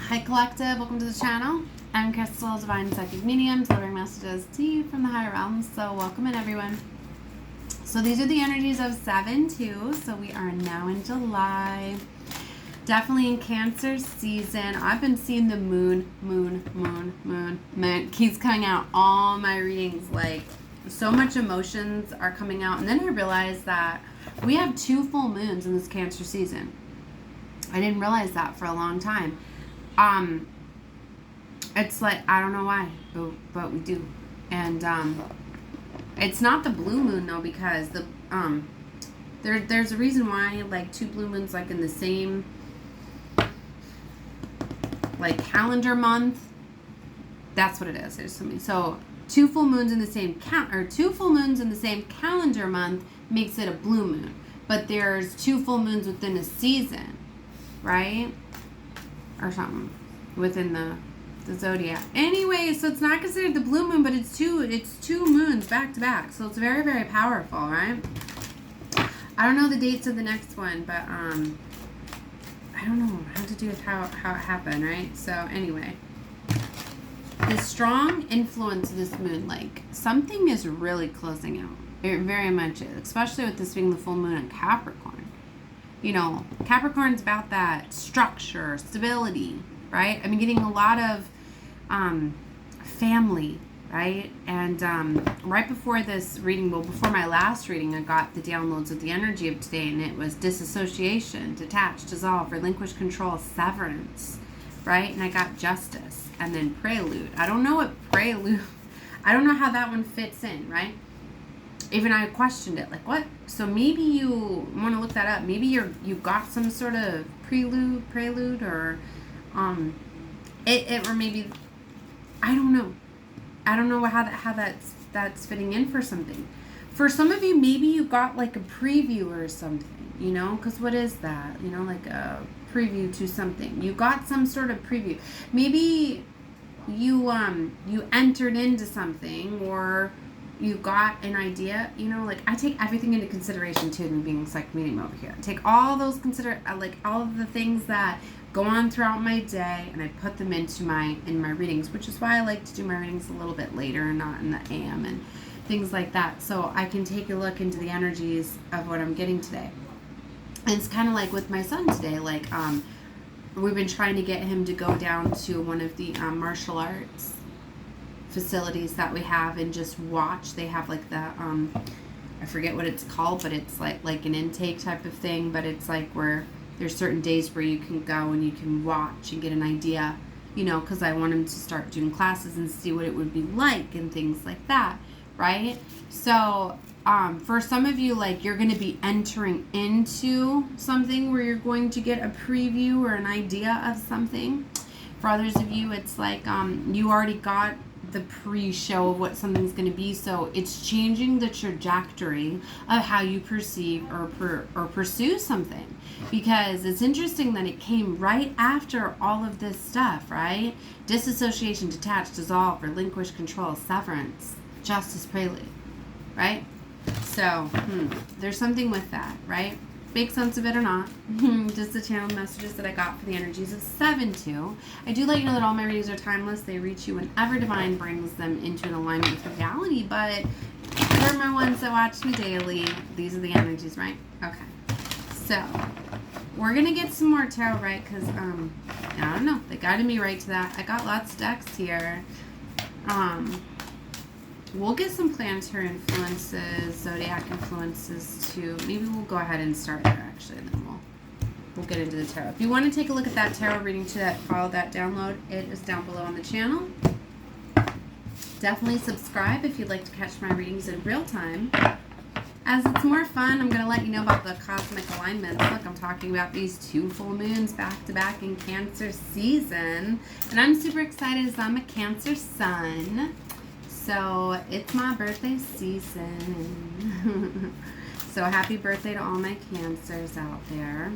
Hi Collective, welcome to the channel. I'm Crystal, Divine Psychic Medium, delivering messages to you from the higher realms. So welcome in everyone. So these are the energies of 7/2. So we are now in July. Definitely in Cancer season. I've been seeing the moon keeps coming out all my readings. Like, so much emotions are coming out. And then I realized that we have 2 full moons in this Cancer season. I didn't realize that for a long time. It's like, I don't know why, but we do. And it's not the blue moon though, because the there's a reason why, like, 2 blue moons like in the same like calendar month. That's what it is. There's something. So 2 full moons in the same 2 full moons in the same calendar month makes it a blue moon. But there's 2 full moons within a season, right? Or something within the zodiac. Anyway, so it's not considered the blue moon, but it's two moons back to back. So it's very, very powerful, right? I don't know the dates of the next one, but I don't know how to do with how it happened, right? So anyway, the strong influence of this moon, like, something is really closing out. It very much is, especially with this being the full moon in Capricorn. You know, Capricorn's about that structure, stability, right? I've been getting a lot of family, right? And right before this reading, well, before my last reading, I got the downloads of the energy of today, and it was disassociation, detach, dissolve, relinquish control, severance, right? And I got justice, and then prelude. I don't know what prelude, I don't know how that one fits in, right? Even I questioned it, like, what? So maybe you want to look that up. Maybe you got some sort of prelude, or or maybe, I don't know. I don't know how that's fitting in for something. For some of you, maybe you got like a preview or something, you know, because what is that? You know, like a preview to something. You got some sort of preview. Maybe you entered into something, or you got an idea, you know, like, I take everything into consideration too, and being psychic medium over here. I take all those like all of the things that go on throughout my day, and I put them into my readings, which is why I like to do my readings a little bit later and not in the AM and things like that, so I can take a look into the energies of what I'm getting today. And it's kind of like with my son today, like, we've been trying to get him to go down to one of the martial arts facilities that we have and just watch. They have like the I forget what it's called, but it's like an intake type of thing, but it's like where there's certain days where you can go and you can watch and get an idea, you know, because I want him to start doing classes and see what it would be like and things like that, right? So for some of you, like, you're going to be entering into something where you're going to get a preview or an idea of something. For others of you, it's like you already got the pre-show of what something's going to be, so it's changing the trajectory of how you perceive or pursue something, because it's interesting that it came right after all of this stuff, right? Disassociation, detach, dissolve, relinquish control, severance, justice, prelude, right? So there's something with that, right? Make sense of it or not. Just the channel messages that I got for the energies of 7/2. I do let you know that all my readings are timeless. They reach you whenever divine brings them into an alignment with reality. But for my ones that watch me daily, these are the energies, right? Okay. So we're gonna get some more tarot, right? Because I don't know, they guided me right to that. I got lots of decks here. We'll get some planetary influences, zodiac influences too. Maybe we'll go ahead and start there, actually, and then we'll get into the tarot. If you want to take a look at that tarot reading follow that download, it is down below on the channel. Definitely subscribe if you'd like to catch my readings in real time. As it's more fun, I'm going to let you know about the cosmic alignments. Look, I'm talking about these 2 full moons back to back in Cancer season. And I'm super excited as I'm a Cancer sun. So it's my birthday season. So happy birthday to all my Cancers out there.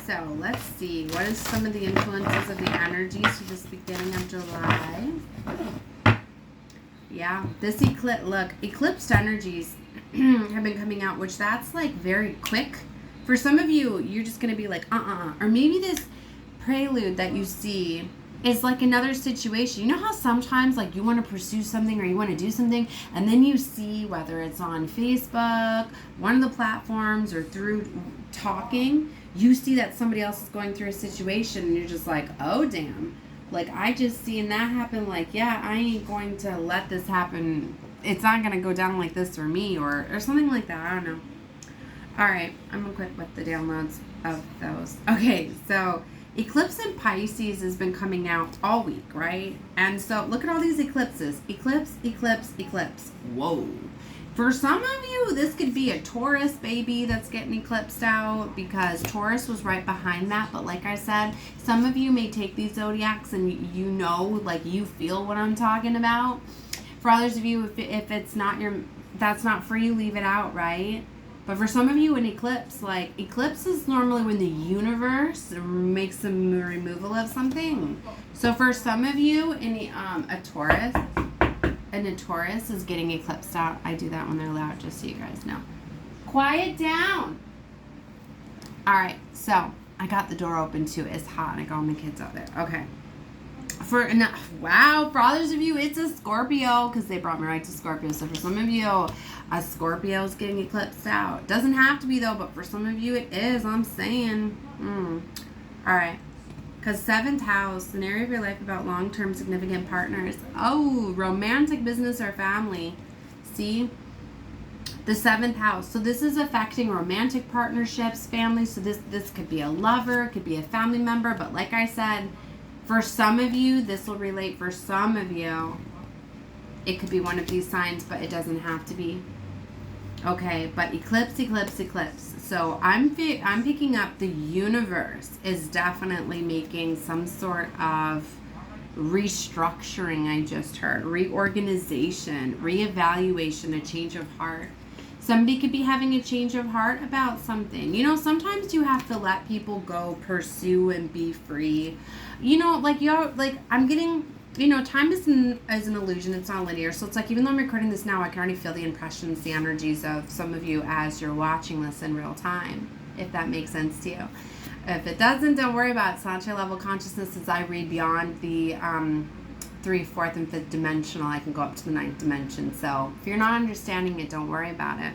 So let's see. What is some of the influences of the energies for this beginning of July? Yeah, this eclipsed energies have been coming out, which that's like very quick. For some of you, you're just going to be like, or maybe prelude that you see is like another situation. You know how sometimes like you want to pursue something or you want to do something, and then you see, whether it's on Facebook, one of the platforms, or through talking, you see that somebody else is going through a situation and you're just like, oh damn, like I just seen that happen, like yeah, I ain't going to let this happen. It's not going to go down like this for me, or something like that. I don't know. All right, I'm going to quit with the downloads of those. Okay, so eclipse in Pisces has been coming out all week, right? And so look at all these eclipses. Eclipse, eclipse, eclipse. Whoa. For some of you, this could be a Taurus baby that's getting eclipsed out, because Taurus was right behind that. But like I said, some of you may take these zodiacs and you know, like you feel what I'm talking about. For others of you, if it's not that's not for you, leave it out, right? But for some of you, an eclipse, like eclipse is normally when the universe makes a removal of something. So for some of you, a Taurus is getting eclipsed out. I do that when they're loud, just so you guys know. Quiet down. All right, so I got the door open too. It's hot, and I got all my kids out there. Okay. For others of you, it's a Scorpio, because they brought me right to Scorpio. So for some of you, a Scorpio is getting eclipsed out. Doesn't have to be though, but for some of you it is. I'm saying. All right. Because 7th house, an area of your life about long-term significant partners. Oh, romantic, business, or family. See? The 7th house. So this is affecting romantic partnerships, family. So this could be a lover, it could be a family member. But like I said, for some of you, this will relate. For some of you, it could be one of these signs, but it doesn't have to be. Okay, but eclipse, eclipse, eclipse. So I'm picking up the universe is definitely making some sort of restructuring. I just heard reorganization, reevaluation, a change of heart. Somebody could be having a change of heart about something. You know, sometimes you have to let people go, pursue, and be free. You know, I'm getting, you know, time is an illusion. It's not linear. So it's like, even though I'm recording this now, I can already feel the impressions, the energies of some of you as you're watching this in real time, if that makes sense to you. If it doesn't, don't worry about it. It's not your level of consciousness. As I read beyond the 3rd, 4th, and 5th dimensional, I can go up to the 9th dimension. So if you're not understanding it, don't worry about it.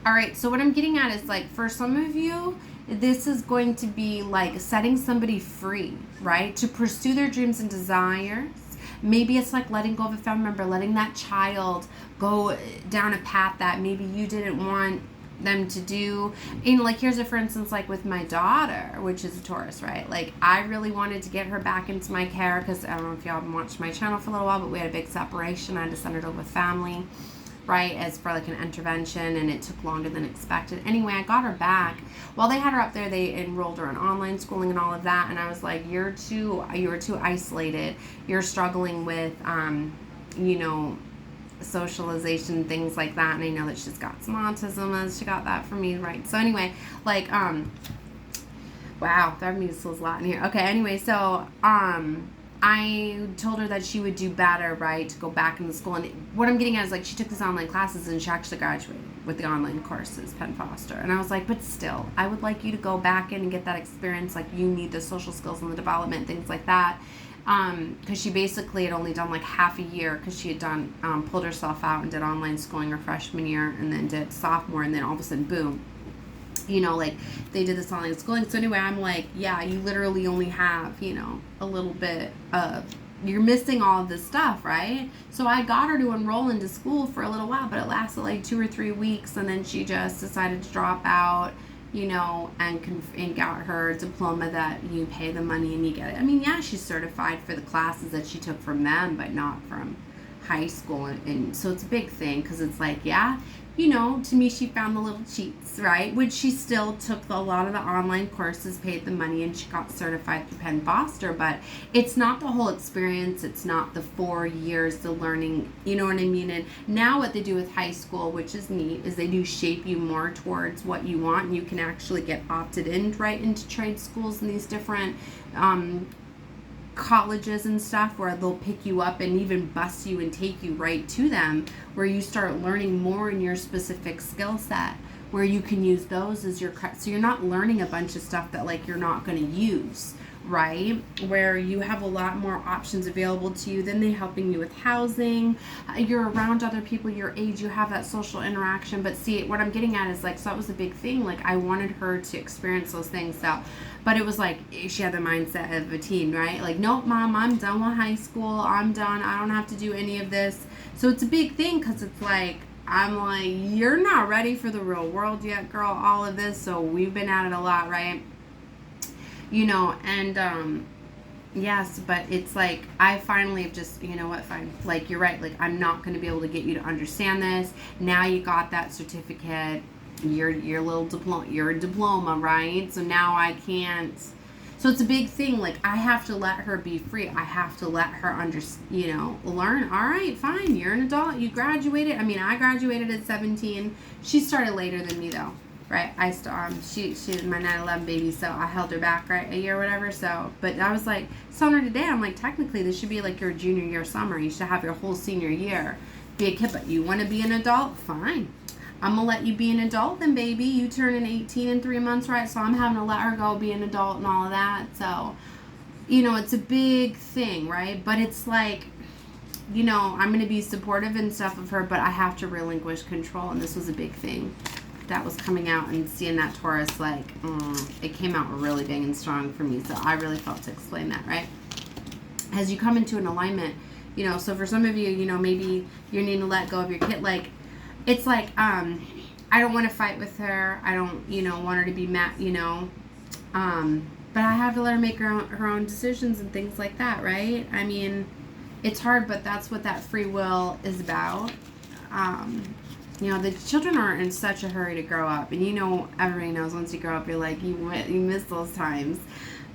All right, so what I'm getting at is, like, for some of you, this is going to be like setting somebody free, right? To pursue their dreams and desires. Maybe it's like letting go of a family member, letting that child go down a path that maybe you didn't want them to do. And like, here's a for instance, like with my daughter, which is a Taurus, right? Like, I really wanted to get her back into my care, because I don't know if y'all have watched my channel for a little while, but we had a big separation. I had to send her to with family, right, as for like an intervention, and it took longer than expected. Anyway, I got her back. While they had her up there, they enrolled her in online schooling and all of that, and I was like, you're too isolated. You're struggling with you know, socialization, things like that. And I know that she's got some autism, and she got that from me, right? So anyway, like wow, that means a lot in here. Okay, anyway, so I told her that she would do better, right, to go back into school. And what I'm getting at is, like, she took these online classes and she actually graduated with the online courses, Penn Foster. And I was like, but still, I would like you to go back in and get that experience. Like, you need the social skills and the development, things like that. Because she basically had only done like half a year, because she had done, pulled herself out and did online schooling her freshman year, and then did sophomore, and then all of a sudden, boom. You know, like, they did this online schooling. So anyway, I'm like, yeah, you literally only have, you know, a little bit of, you're missing all of this stuff, right? So I got her to enroll into school for a little while, but it lasted like 2 or 3 weeks, and then she just decided to drop out, you know, and got her diploma that you pay the money and you get it. I mean, yeah, she's certified for the classes that she took from them, but not from high school. And so it's a big thing, because it's like, yeah, you know, to me, she found the little cheats, right? Which she still took a lot of the online courses, paid the money, and she got certified through Penn Foster. But it's not the whole experience. It's not the 4 years, the learning, you know what I mean? And now what they do with high school, which is neat, is they do shape you more towards what you want. And you can actually get opted in right into trade schools and these different colleges and stuff, where they'll pick you up and even bus you and take you right to them, where you start learning more in your specific skill set, where you can use those as your so you're not learning a bunch of stuff that like you're not going to use, right? Where you have a lot more options available to you. Then they helping you with housing. You're around other people your age. You have that social interaction. But see, what I'm getting at is like, so that was a big thing. Like I wanted her to experience those things. So, but it was like she had the mindset of a teen, right? Like, nope, mom, I'm done with high school. I'm done. I don't have to do any of this. So it's a big thing because it's like, I'm like, you're not ready for the real world yet, girl, all of this. So we've been at it a lot, right? You know, and yes, but it's like I finally have just, you know what, fine. Like you're right. Like I'm not going to be able to get you to understand this. Now you got that certificate. Your little diploma. Your diploma, right? So now I can't. So it's a big thing. Like I have to let her be free. I have to let her learn. All right, fine. You're an adult. You graduated. I mean, I graduated at 17. She started later than me though. Right, I still she's my 9/11 baby, so I held her back a year or whatever. So, but I was like telling her today, I'm like, technically this should be like your junior year summer. You should have your whole senior year be a kid. But you want to be an adult, fine. I'm gonna let you be an adult then, baby. You turn in 18 in 3 months, right? So I'm having to let her go be an adult and all of that. So, you know, it's a big thing, right? But it's like, you know, I'm gonna be supportive and stuff of her, but I have to relinquish control, and this was a big thing that was coming out, and seeing that Taurus, like, it came out really big and strong for me. So I really felt to explain that, right? As you come into an alignment, you know, so for some of you, you know, maybe you're needing to let go of your kid. Like, it's like, I don't want to fight with her. I don't, you know, want her to be mad, you know, but I have to let her make her own decisions and things like that, right? I mean, it's hard, but that's what that free will is about. You know, the children aren't in such a hurry to grow up. And, you know, everybody knows once you grow up, you're like, you miss those times.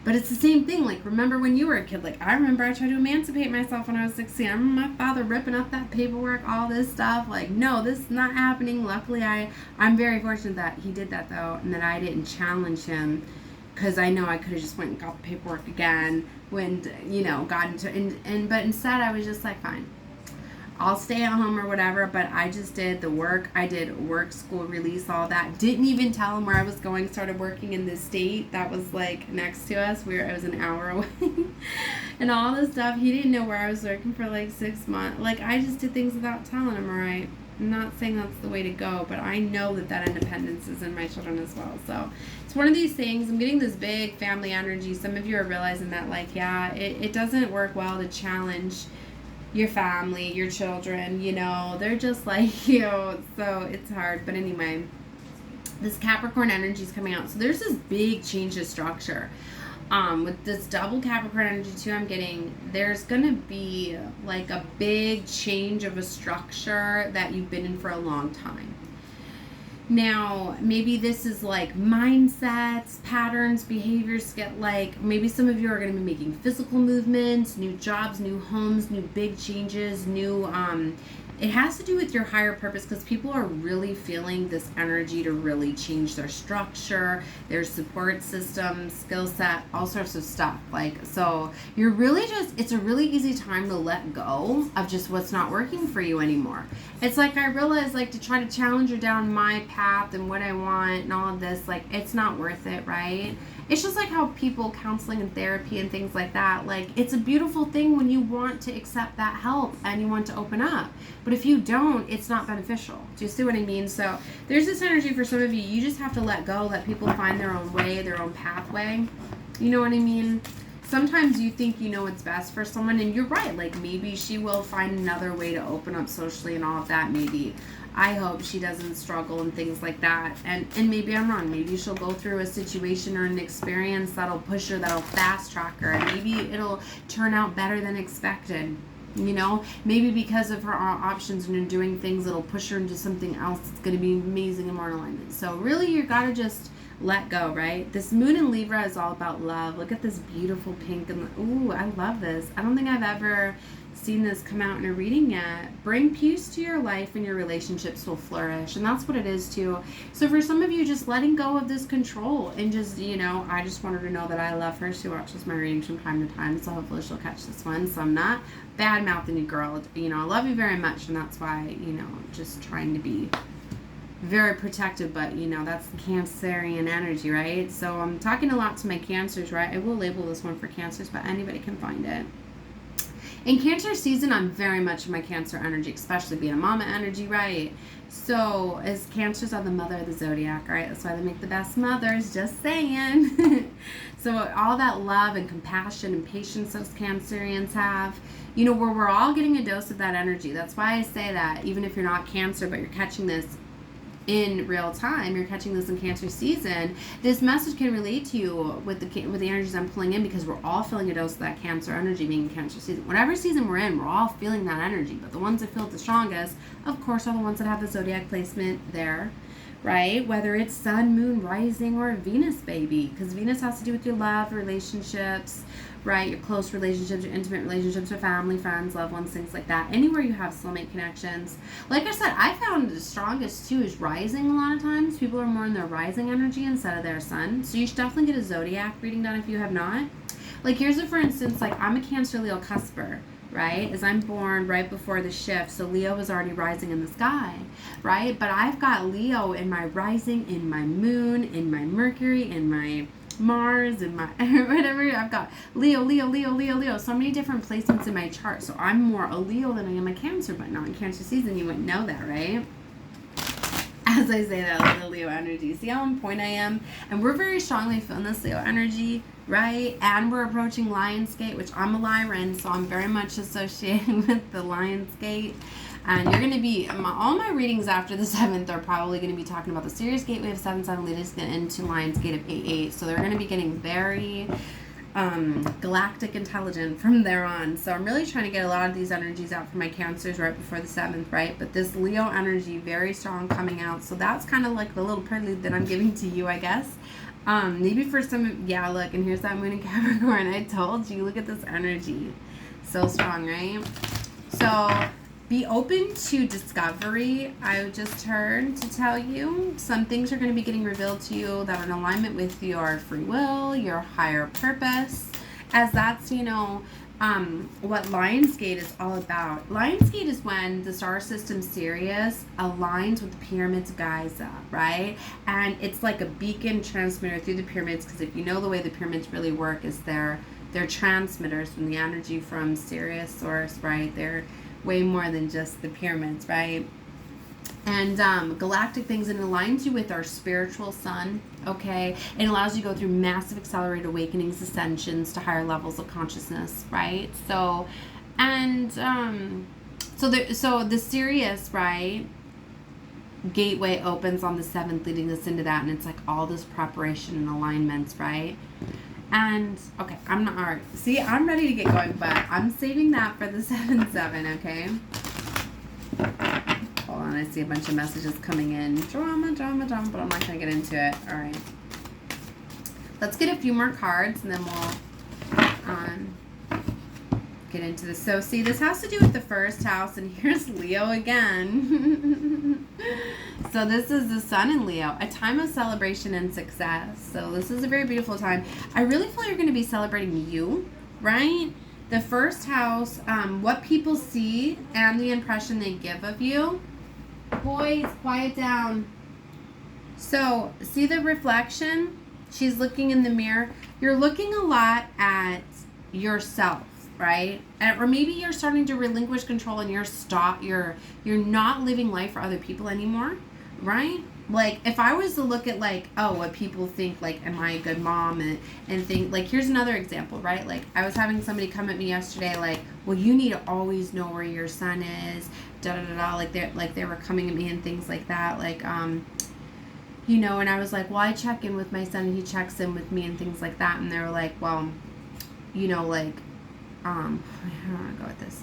But it's the same thing. Like, remember when you were a kid? Like, I remember I tried to emancipate myself when I was 16. I remember my father ripping up that paperwork, all this stuff. Like, no, this is not happening. Luckily, I'm very fortunate that he did that, though, and that I didn't challenge him. Because I know I could have just went and got the paperwork again when, you know, got into but instead I was just like, fine. I'll stay at home or whatever, but I just did the work. I did work, school, release, all that. Didn't even tell him where I was going. Started working in this state that was like next to us. It was an hour away. And all this stuff. He didn't know where I was working for like 6 months. Like, I just did things without telling him, right? I'm not saying that's the way to go, but I know that independence is in my children as well. So it's one of these things. I'm getting this big family energy. Some of you are realizing that, like, yeah, it doesn't work well to challenge your family, your children, you know, they're just like you, so it's hard. But anyway, this Capricorn energy is coming out. So there's this big change of structure. With this double Capricorn energy too, I'm getting, there's going to be like a big change of a structure that you've been in for a long time. Now, maybe this is like mindsets, patterns, behaviors get like, maybe some of you are going to be making physical movements, new jobs, new homes, new big changes, new, it has to do with your higher purpose, because people are really feeling this energy to really change their structure, their support system, skill set, all sorts of stuff. Like, so you're really just, it's a really easy time to let go of just what's not working for you anymore. It's like, I realize, like, to try to challenge her down my path and what I want and all of this, like, it's not worth it, right? It's just like how people, counseling and therapy and things like that, like, it's a beautiful thing when you want to accept that help and you want to open up. But if you don't, it's not beneficial. Do you see what I mean? So there's this energy for some of you. You just have to let go, let people find their own way, their own pathway. You know what I mean? Sometimes you think you know what's best for someone, and you're right. Like, maybe she will find another way to open up socially and all of that, maybe. I hope she doesn't struggle and things like that. And maybe I'm wrong. Maybe she'll go through a situation or an experience that'll push her, that'll fast track her. And maybe it'll turn out better than expected. You know, maybe because of her options and doing things, it'll push her into something else that's going to be amazing and more in alignment. So really, you got to just let go, right? This moon in Libra is all about love. Look at this beautiful pink. And ooh, I love this. I don't think I've ever seen this come out in a reading yet. Bring peace to your life and your relationships will flourish. And that's what it is too. So for some of you, just letting go of this control and just, you know, I just want her to know that I love her. She watches my readings from time to time, so hopefully she'll catch this one. So I'm not bad mouthing you, girl. You know, I love you very much, and that's why, you know, just trying to be very protective, but you know, that's the Cancerian energy, right? So I'm talking a lot to my Cancers, right? I will label this one for Cancers, but anybody can find it. In Cancer season, I'm very much in my Cancer energy, especially being a mama energy, right? So, as Cancers are the mother of the zodiac, right? That's why they make the best mothers, just saying. So, all that love and compassion and patience those Cancerians have, you know, where we're all getting a dose of that energy. That's why I say that, even if you're not Cancer, but you're catching this in real time, you're catching this in Cancer season, this message can relate to you with the energies I'm pulling in, because we're all feeling a dose of that Cancer energy being Cancer season. Whatever season we're in, we're all feeling that energy, but the ones that feel it the strongest, of course, are the ones that have the zodiac placement there, right? Whether it's Sun, Moon, Rising, or Venus, baby, because Venus has to do with your love, relationships, right? Your close relationships, your intimate relationships with family, friends, loved ones, things like that. Anywhere you have soulmate connections. Like I said, I found the strongest too is rising a lot of times. People are more in their rising energy instead of their sun. So you should definitely get a zodiac reading done if you have not. Like here's a for instance, like I'm a Cancer Leo cusper, right? As I'm born right before the shift. So Leo is already rising in the sky, right? But I've got Leo in my rising, in my moon, in my Mercury, in my Mars, and my whatever. I've got Leo, Leo, Leo, Leo, Leo. So many different placements in my chart. So I'm more a Leo than I am a Cancer, but not in Cancer season. You wouldn't know that, right? As I say that, the Leo energy. See how on point I am? And we're very strongly feeling this Leo energy, right? And we're approaching Lionsgate, which I'm a Lyran, so I'm very much associating with the Lionsgate. And you're going to be, all my readings after the 7th are probably going to be talking about the Sirius Gateway of 7-7 leading us into Lionsgate of 8-8. So they're going to be getting very galactic intelligent from there on. So I'm really trying to get a lot of these energies out for my Cancers right before the 7th, right? But this Leo energy, very strong coming out. So that's kind of like the little prelude that I'm giving to you, I guess. Maybe for some, yeah, look, and here's that moon in Capricorn. I told you, look at this energy. So strong, right? So be open to discovery. I just heard to tell you some things are going to be getting revealed to you that are in alignment with your free will, your higher purpose, as that's, you know, what Lionsgate is all about. Lionsgate is when the star system Sirius aligns with the pyramids of Giza, right? And it's like a beacon transmitter through the pyramids, because if you know the way the pyramids really work is they're transmitters from the energy from Sirius source, right? They're way more than just the pyramids, right? And galactic things, and it aligns you with our spiritual sun, okay? It allows you to go through massive accelerated awakenings, ascensions to higher levels of consciousness, right? So, and so the Sirius, right, gateway opens on the 7th, leading us into that, and it's like all this preparation and alignments, right? And, okay, I'm not, all right. See, I'm ready to get going, but I'm saving that for the 7-7, okay? Hold on, I see a bunch of messages coming in. Drama, drama, drama, but I'm not going to get into it. All right. Let's get a few more cards, and then we'll get into this. So, see, this has to do with the first house, and here's Leo again. So this is the sun in Leo, a time of celebration and success. So this is a very beautiful time. I really feel you're going to be celebrating you, right? The first house, what people see and the impression they give of you. Boys, quiet down. So see the reflection? She's looking in the mirror. You're looking a lot at yourself, right? Or maybe you're starting to relinquish control and you're not living life for other people anymore, right? Like, if I was to look at, like, oh, what people think, like, am I a good mom, and think, like, here's another example, right? Like, I was having somebody come at me yesterday, like, well, you need to always know where your son is, da-da-da-da, like, they were coming at me and things like that, like, you know, and I was like, well, I check in with my son, and he checks in with me, and things like that, and they were like, well, you know, like, I don't want to go with this.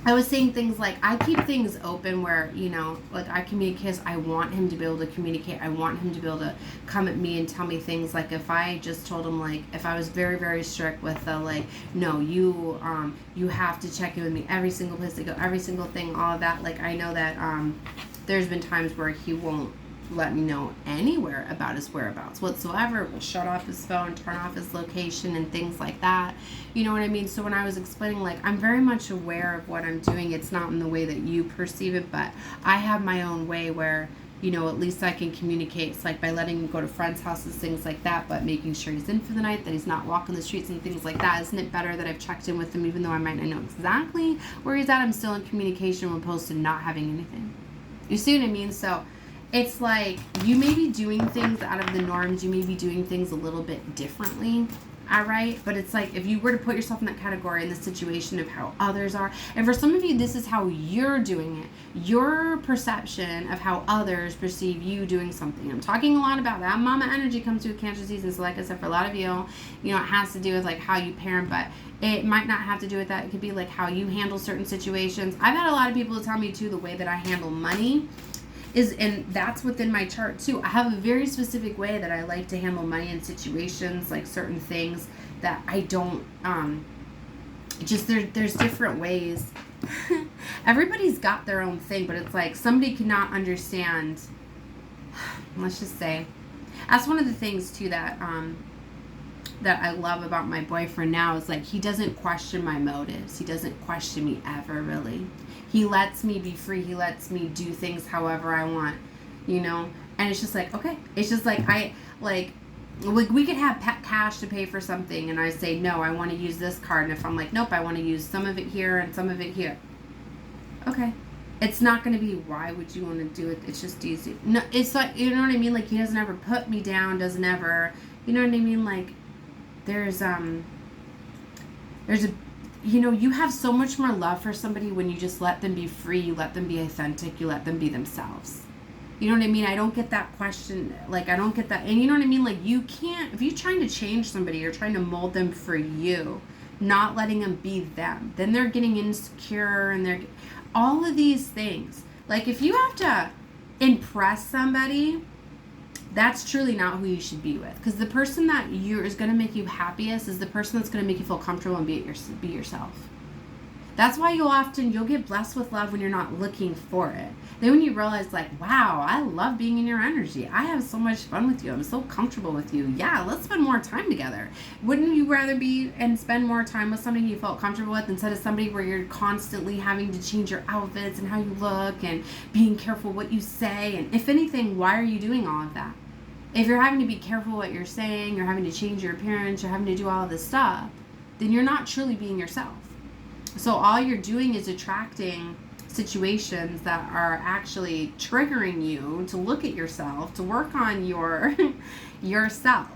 I was saying things like, I keep things open where, you know, like, I communicate. I want him to be able to communicate. I want him to be able to come at me and tell me things. Like, if I just told him, like, if I was very, very strict with the, like, no, you have to check in with me every single place I go, every single thing, all of that. Like, I know that there's been times where he won't let me know anywhere about his whereabouts whatsoever. Will shut off his phone, turn off his location, and things like that. You know what I mean? So when I was explaining, like, I'm very much aware of what I'm doing. It's not in the way that you perceive it, but I have my own way where, you know, at least I can communicate. It's like by letting him go to friends' houses, things like that, but making sure he's in for the night, that he's not walking the streets and things like that. Isn't it better that I've checked in with him, even though I might not know exactly where he's at? I'm still in communication as opposed to not having anything. You see what I mean? So it's like you may be doing things out of the norms. You may be doing things a little bit differently. All right. But it's like if you were to put yourself in that category in the situation of how others are. And for some of you, this is how you're doing it. Your perception of how others perceive you doing something. I'm talking a lot about that. Mama energy comes through Cancer season. So like I said, for a lot of you, you know, it has to do with like how you parent, but it might not have to do with that. It could be like how you handle certain situations. I've had a lot of people tell me too, the way that I handle money and that's within my chart too. I have a very specific way that I like to handle money in situations, like certain things that I don't, just there's different ways. Everybody's got their own thing, but it's like somebody cannot understand, let's just say, that's one of the things too that I love about my boyfriend now is like he doesn't question my motives. He doesn't question me ever, really. He lets me be free. He lets me do things however I want, you know? And it's just like, okay. It's just like we could have cash to pay for something and I say, no, I want to use this card. And if I'm like, nope, I want to use some of it here and some of it here. Okay. It's not going to be, why would you want to do it? It's just easy. No, it's like, you know what I mean? Like he doesn't ever put me down, doesn't ever, you know what I mean? Like there's a, you know, you have so much more love for somebody when you just let them be free, you let them be authentic, you let them be themselves. You know what I mean? I don't get that question. Like, I don't get that. And you know what I mean? Like, you can't, if you're trying to change somebody, you're trying to mold them for you, not letting them be them. Then they're getting insecure and they're, all of these things. Like, if you have to impress somebody, that's truly not who you should be with. Because the person that is going to make you happiest is the person that's going to make you feel comfortable and be yourself. That's why you'll get blessed with love when you're not looking for it. Then when you realize like, wow, I love being in your energy. I have so much fun with you. I'm so comfortable with you. Yeah, let's spend more time together. Wouldn't you rather be and spend more time with somebody you felt comfortable with instead of somebody where you're constantly having to change your outfits and how you look and being careful what you say? And if anything, why are you doing all of that? If you're having to be careful what you're saying, you're having to change your appearance, you're having to do all of this stuff, then you're not truly being yourself. So all you're doing is attracting situations that are actually triggering you to look at yourself, to work on yourself.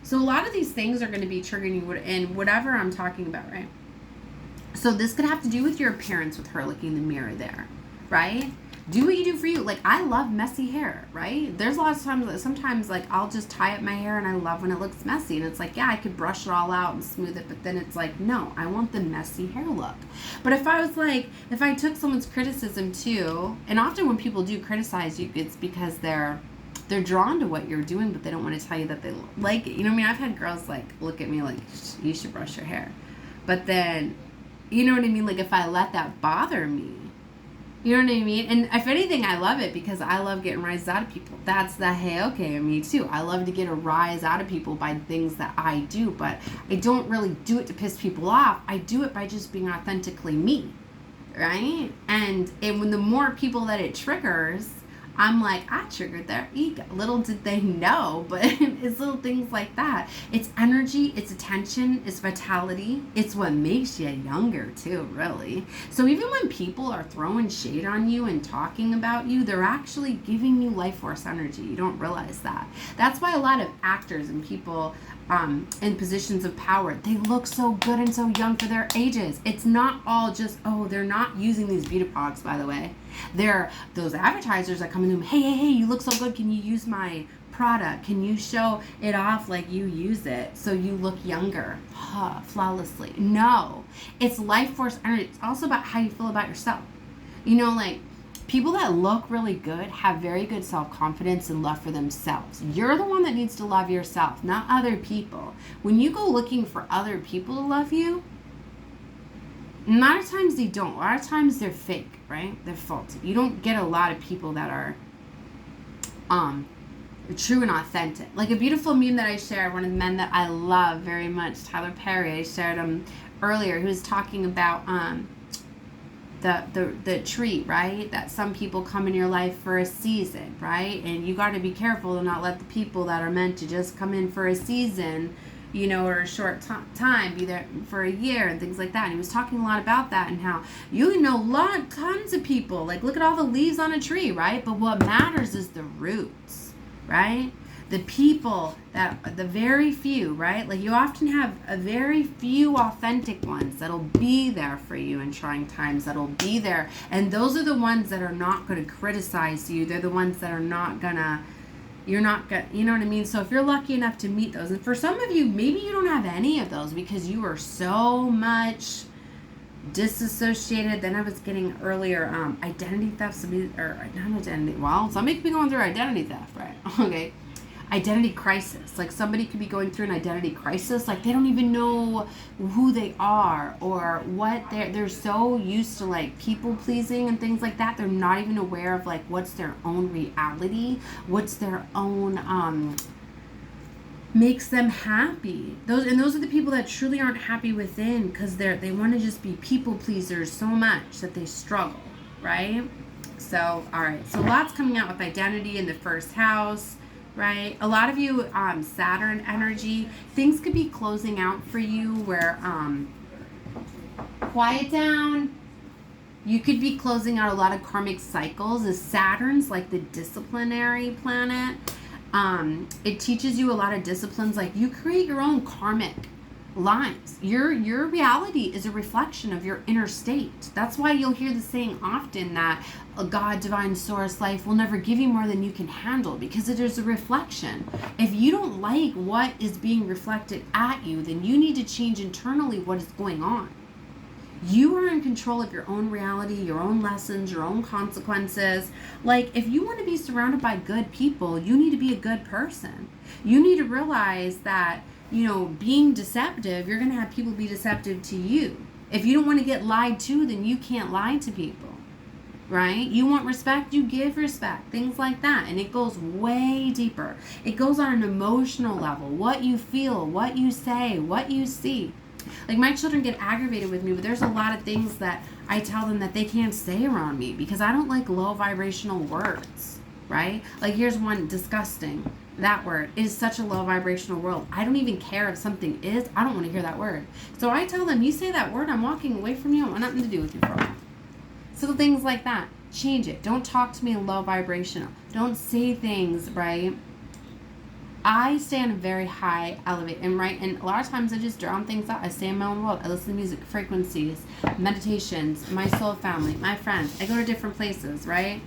So a lot of these things are going to be triggering you in whatever I'm talking about, right? So this could have to do with your appearance, with her looking in the mirror there, right? Do what you do for you. Like, I love messy hair, right? There's a lot of times, sometimes, like, I'll just tie up my hair and I love when it looks messy. And it's like, yeah, I could brush it all out and smooth it. But then it's like, no, I want the messy hair look. But if I took someone's criticism too, and often when people do criticize you, it's because they're drawn to what you're doing, but they don't want to tell you that they like it. You know what I mean? I've had girls, like, look at me like, you should brush your hair. But then, you know what I mean? Like, if I let that bother me, you know what I mean? And if anything, I love it because I love getting rises out of people. That's the hey, okay, in me too. I love to get a rise out of people by things that I do, but I don't really do it to piss people off. I do it by just being authentically me, right? And when the more people that it triggers, I'm like, I triggered their ego. Little did they know, but it's little things like that. It's energy, it's attention, it's vitality. It's what makes you younger too, really. So even when people are throwing shade on you and talking about you, they're actually giving you life force energy. You don't realize that. That's why a lot of actors and people in positions of power, they look so good and so young for their ages. It's not all just, oh, they're not using these beauty products, by the way. They're those advertisers that come in and hey, you look so good. Can you use my product? Can you show it off like you use it so you look younger flawlessly? No, it's life force energy. It's also about how you feel about yourself. You know, like, people that look really good have very good self-confidence and love for themselves. You're the one that needs to love yourself, not other people. When you go looking for other people to love you, a lot of times they don't. A lot of times they're fake, right? They're faulty. You don't get a lot of people that are true and authentic. Like a beautiful meme that I shared, one of the men that I love very much, Tyler Perry, I shared him earlier, who was talking about the tree, right? That some people come in your life for a season, right? And you got to be careful to not let the people that are meant to just come in for a season, or a short time, be there for a year and things like that. And he was talking a lot about that and how tons of people. Like, look at all the leaves on a tree, right? But what matters is the roots, right? The people the very few, right? Like, you often have a very few authentic ones that'll be there for you in trying times, that'll be there. And those are the ones that are not going to criticize you. They're the ones that are not going to, you know what I mean? So if you're lucky enough to meet those, and for some of you, maybe you don't have any of those because you are so much disassociated. Then I was getting earlier, identity theft, some people going through identity theft, right? Okay. Identity crisis. Like, somebody could be going through an identity crisis. Like, they don't even know who they are or what they're so used to, like, people pleasing and things like that. They're not even aware of, like, what's their own reality, what's their own makes them happy. Those are the people that truly aren't happy within, because they want to just be people pleasers so much that they struggle, right? So, all right. So lots coming out with identity in the first house. Right? A lot of you, Saturn energy, things could be closing out for you where, quiet down. You could be closing out a lot of karmic cycles, as Saturn's like the disciplinary planet. It teaches you a lot of disciplines. Like, you create your own karmic lines. Your reality is a reflection of your inner state. That's why you'll hear the saying often that a God, divine source, life will never give you more than you can handle, because it is a reflection. If you don't like what is being reflected at you, then you need to change internally what is going on. You are in control of your own reality, your own lessons, your own consequences. Like, if you want to be surrounded by good people, you need to be a good person. You need to realize that, being deceptive, you're going to have people be deceptive to you. If you don't want to get lied to, then you can't lie to people, right? You want respect, you give respect, things like that. And it goes way deeper. It goes on an emotional level, what you feel, what you say, what you see. Like, my children get aggravated with me, but there's a lot of things that I tell them that they can't say around me because I don't like low vibrational words, right? Like, here's one, disgusting. That word is such a low vibrational world. I don't even care if something is. I don't want to hear that word. So I tell them, you say that word, I'm walking away from you. I want nothing to do with you for a while. So things like that. Change it. Don't talk to me in low vibrational. Don't say things, right? I stay on a very high elevate, and a lot of times I just drown things out. I stay in my own world. I listen to music, frequencies, meditations, my soul family, my friends. I go to different places, right?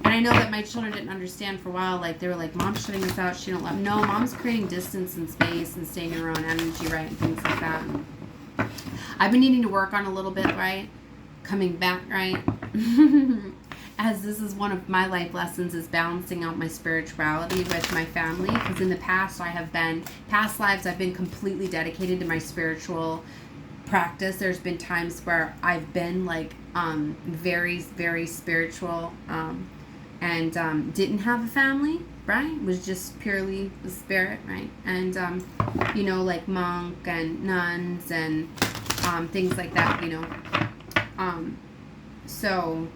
And I know that my children didn't understand for a while. Like, they were like, Mom's shutting us out. She don't love. No, Mom's creating distance and space and staying in her own energy, right? And things like that. And I've been needing to work on a little bit, right? Coming back, right? As this is one of my life lessons, is balancing out my spirituality with my family. Because in the past, past lives, I've been completely dedicated to my spiritual practice. There's been times where I've been like very, very spiritual and didn't have a family, right? Was just purely the spirit, right? And like monk and nuns and things like that, so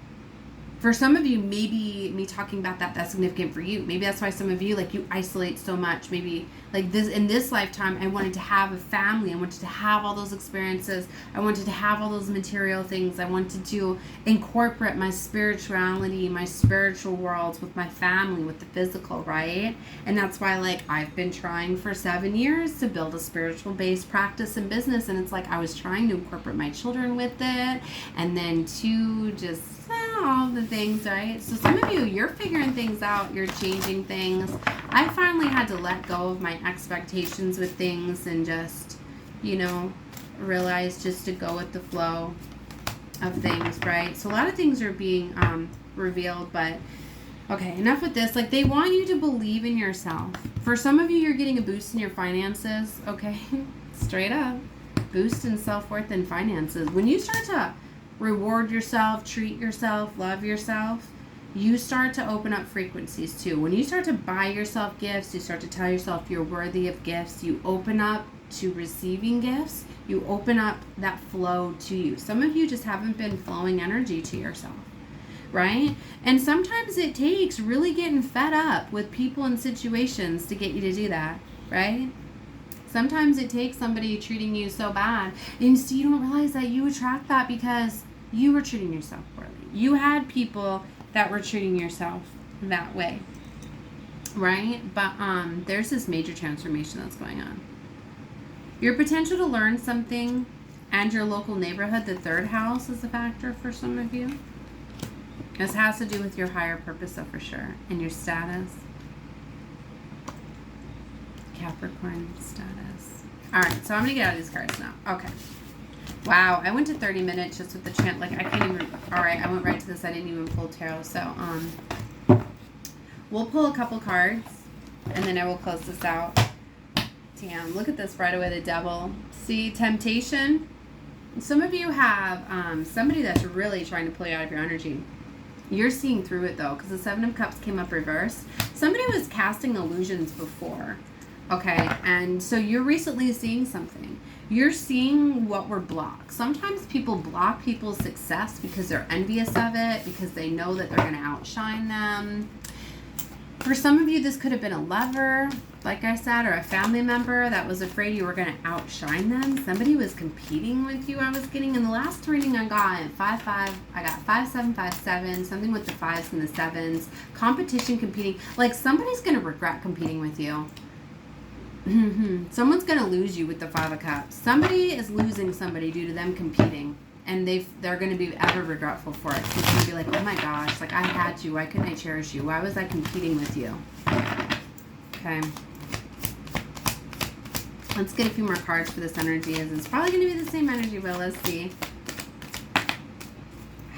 for some of you, maybe me talking about that's significant for you. Maybe that's why some of you, like, you isolate so much. Maybe like this, in this lifetime, I wanted to have a family. I wanted to have all those experiences. I wanted to have all those material things. I wanted to incorporate my spirituality, my spiritual worlds with my family, with the physical, right? And that's why, like, I've been trying for 7 years to build a spiritual based practice and business. And it's like, I was trying to incorporate my children with it. And then to just all the things, right? So some of you, you're figuring things out, you're changing things. I finally had to let go of my expectations with things and just, realize just to go with the flow of things, right? So a lot of things are being revealed, but okay, enough with this. Like, they want you to believe in yourself. For some of you, you're getting a boost in your finances, okay? Straight up. Boost in self-worth and finances. When you start to reward yourself, treat yourself, love yourself, you start to open up frequencies too. When you start to buy yourself gifts, you start to tell yourself you're worthy of gifts, you open up to receiving gifts, you open up that flow to you. Some of you just haven't been flowing energy to yourself, right? And sometimes it takes really getting fed up with people and situations to get you to do that, right? Sometimes it takes somebody treating you so bad, and so you don't realize that you attract that because you were treating yourself poorly. You had people that were treating yourself that way, right? But there's this major transformation that's going on. Your potential to learn something and your local neighborhood, the third house is a factor for some of you. This has to do with your higher purpose, though, for sure, and your status. Capricorn status. All right, so I'm gonna get out of these cards now. Okay. Wow, I went to 30 minutes just with the chant. Like, I can't even. All right, I went right to this. I didn't even pull tarot. So, we'll pull a couple cards, and then I will close this out. Damn, look at this right away. The devil. See, temptation. Some of you have somebody that's really trying to pull you out of your energy. You're seeing through it, though, because the Seven of Cups came up reversed. Somebody was casting illusions before. Okay, and so you're recently seeing something. You're seeing what were blocked. Sometimes people block people's success because they're envious of it, because they know that they're going to outshine them. For some of you, this could have been a lover, like I said, or a family member that was afraid you were going to outshine them. Somebody was competing with you, I was getting. In the last reading I got 5-5, I got 5-7-5-7, something with the 5s and the 7s. Competition, competing. Like, somebody's going to regret competing with you. Someone's going to lose you with the 5 of Cups. Somebody is losing somebody due to them competing. And they're going to be ever regretful for it. It's going to be like, oh my gosh, like, I had you. Why couldn't I cherish you? Why was I competing with you? Okay. Let's get a few more cards for this energy. It's probably going to be the same energy, but let's see.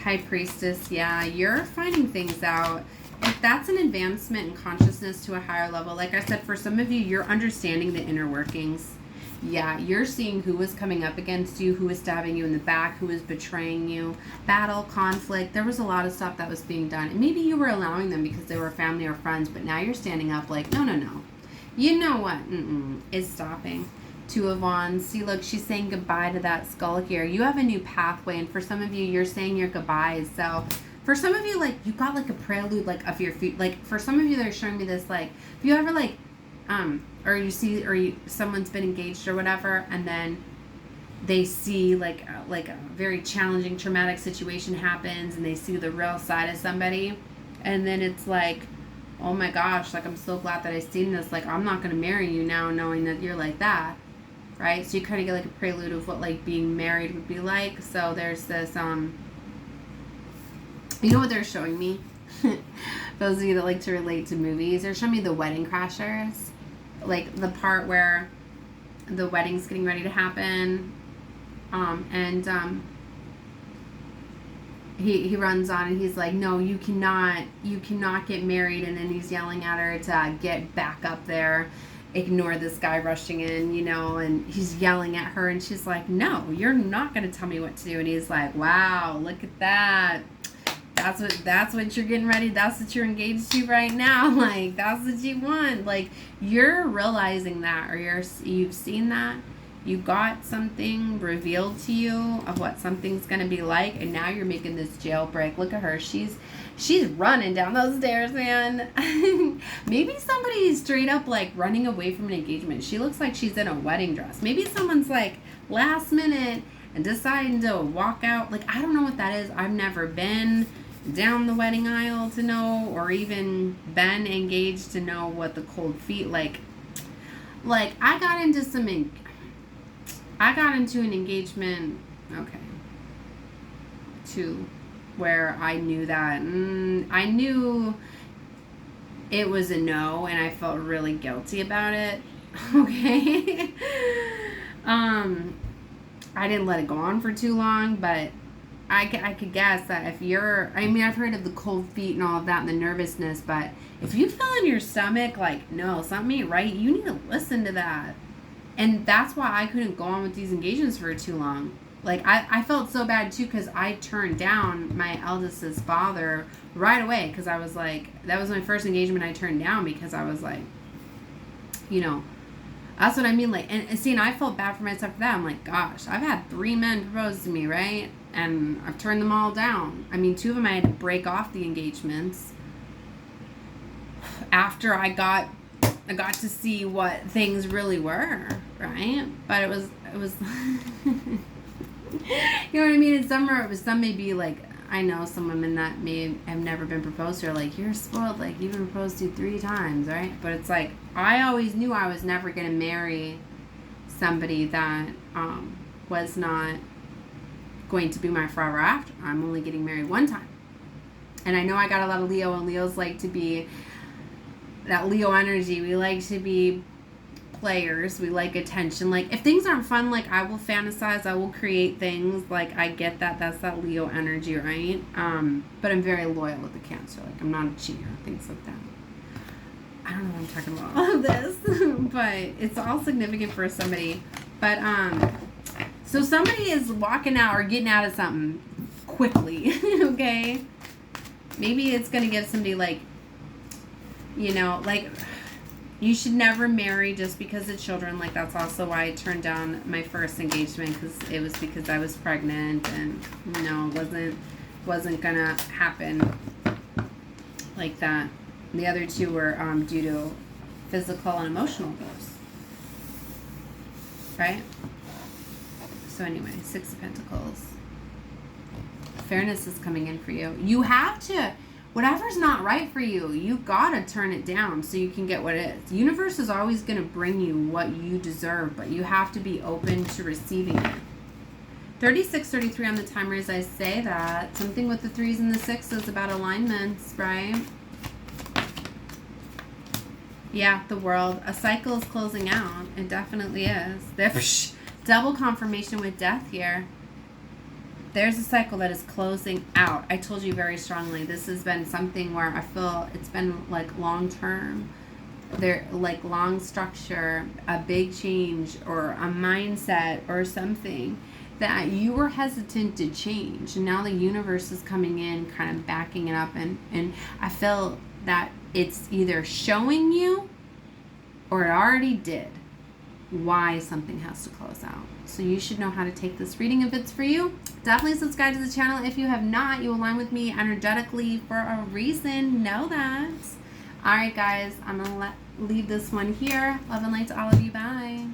High Priestess. Yeah, you're finding things out. If that's an advancement in consciousness to a higher level, like I said, for some of you, you're understanding the inner workings. Yeah, you're seeing who was coming up against you, who was stabbing you in the back, who was betraying you. Battle, conflict. There was a lot of stuff that was being done. And maybe you were allowing them because they were family or friends, but now you're standing up like, no, no, no. You know what? It's stopping. 2 of Wands. See, look, she's saying goodbye to that skull here. You have a new pathway, and for some of you, you're saying your goodbyes. So for some of you, like, you got like a prelude, like, of your feet. Like, for some of you, they're showing me this, like, if you ever, like, or you see, or someone's been engaged or whatever, and then they see like a very challenging, traumatic situation happens, and they see the real side of somebody, and then it's like, oh my gosh, like, I'm so glad that I've seen this. Like, I'm not going to marry you now knowing that you're like that, right? So you kind of get like a prelude of what like being married would be like. So there's this, you know what they're showing me? Those of you that like to relate to movies, they're showing me The Wedding Crashers. Like the part where the wedding's getting ready to happen, he runs on and he's like, no, you cannot get married, and then he's yelling at her to get back up there, ignore this guy rushing in, you know, and he's yelling at her, and she's like, no, you're not going to tell me what to do. And he's like, wow, look at that. That's what you're getting ready. That's what you're engaged to right now. Like, that's what you want. Like, you're realizing that, or you've seen that. You got something revealed to you of what something's going to be like, and now you're making this jailbreak. Look at her. She's running down those stairs, man. Maybe somebody's straight up, like, running away from an engagement. She looks like she's in a wedding dress. Maybe someone's, like, last minute and deciding to walk out. Like, I don't know what that is. I've never been down the wedding aisle to know, or even been engaged to know what the cold feet like I got into an engagement, okay, to where I knew that I knew it was a no, and I felt really guilty about it. Okay. I didn't let it go on for too long, but I could guess that if you're, I mean, I've heard of the cold feet and all of that and the nervousness, but if you feel in your stomach like, no, something ain't right, you need to listen to that. And that's why I couldn't go on with these engagements for too long. Like, I felt so bad, too, because I turned down my eldest's father right away, because I was like, that was my first engagement I turned down, because I was like, you know, That's what I mean. Like, and see, and I felt bad for myself for that. I'm like, gosh, I've had 3 men propose to me, right? And I've turned them all down. I mean, 2 of them I had to break off the engagements after I got to see what things really were, right? But it was you know what I mean? In summer, some may be like, I know some women that may have never been proposed to are like, you're spoiled, like you've been proposed to 3 times, right? But it's like, I always knew I was never going to marry somebody that was not going to be my forever after. I'm only getting married 1 time. And I know I got a lot of Leo, and Leos like to be, that Leo energy, we like to be players, we like attention. Like, if things aren't fun, like, I will fantasize, I will create things, like, I get that, that's that Leo energy, right? But I'm very loyal with the Cancer, like, I'm not a cheater, things like that. I don't know what I'm talking about all of this, but it's all significant for somebody. But so somebody is walking out or getting out of something quickly. Okay, maybe it's gonna give somebody, like, you know, like, you should never marry just because of children. Like, that's also why I turned down my first engagement, because it was because I was pregnant, and, you know, it wasn't gonna happen like that. The other 2 were due to physical and emotional abuse, right? So anyway, 6 of Pentacles. Fairness is coming in for you. You have to, whatever's not right for you, you gotta turn it down so you can get what it is. The universe is always gonna bring you what you deserve, but you have to be open to receiving it. 36, 33 on the timer as I say that. Something with the 3s and the 6s about alignments, right? Yeah, the World. A cycle is closing out. It definitely is. There's double confirmation with Death here. There's a cycle that is closing out. I told you very strongly, this has been something where I feel it's been like long term. There, like, long structure, a big change, or a mindset, or something that you were hesitant to change. And now the universe is coming in, kind of backing it up. And I feel that it's either showing you, or it already did, why something has to close out. So you should know how to take this reading if it's for you. Definitely subscribe to the channel. If you have not, you align with me energetically for a reason. Know that. All right, guys, I'm going to leave this one here. Love and light to all of you. Bye.